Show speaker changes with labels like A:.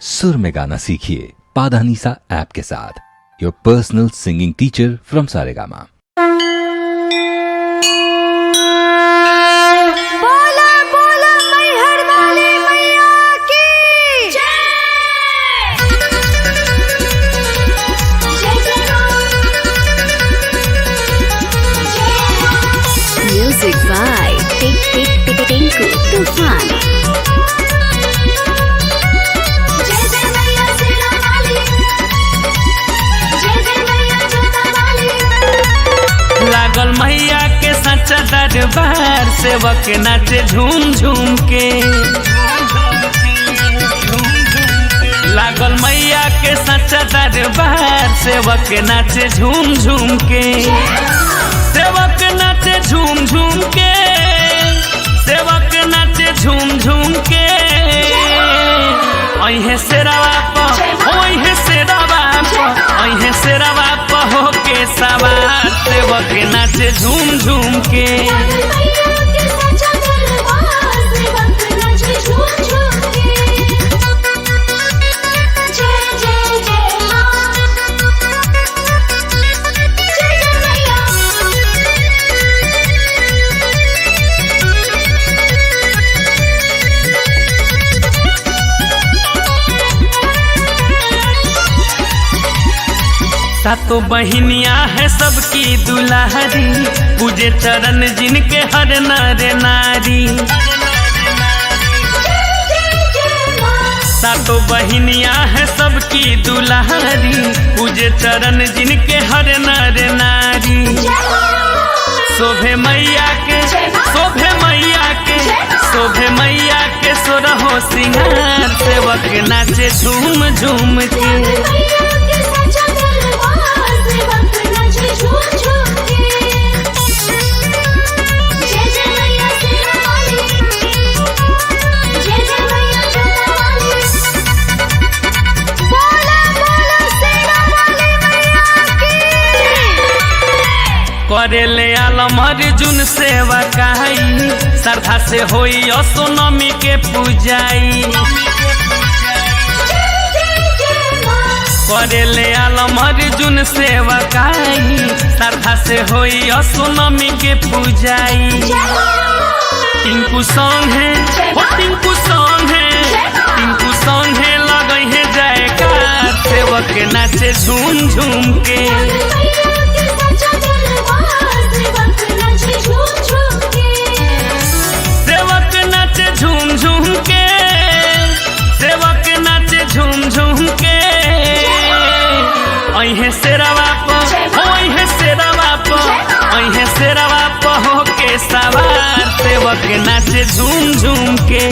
A: सुर में गाना सीखिए पाधानीसा ऐप के साथ। Your personal singing teacher from Saregama.
B: Music by Tinku Tufan।
C: लागल मैया के सच्चा दरबार, सेवक नाचे झूम झूम के। लागल मैया के सच्चा दरबार, सेवक नाचे झूम झूम के। सेवक नाचे झूम झूम के, सेवक नाचे झूम झूम के। अहे शेरवा प ओहे शेरवा प अहे शेरवा प होके सवार, सेवक नाचे झूम झूम के। सातों बहनिया है सबकी दुलारी, पूजे चरण जिनके हर नर नारी। सातों बहनिया है सबकी दुलारी, पूजे चरण जिनके हर नर नारी। शोभे मैया के, शोभे मैया के, शोभे मैया के सोरहो सिंगार, सेवक नाचे झूम झूम के। करेले आलम अर्जुन सेवा काई, श्रद्धा से होई असोनमी के पूजाई। करेले आलम अर्जुन सेवा काई, श्रद्धा से होई असोनमी के पूजाई। टिंकू सॉन्ग है, टिंकू सॉन्ग है, टिंकू सॉन्ग है, लगे है जयकार, सेवक नाचे झूम झूम के। सेवक नाचे झूम झूम के, सेवक नाचे झूम झूम के। अहे शेरवा प ओहे शेरवा प अहे शेरवा प होके सवार, सेवक नाचे झूम झूम के।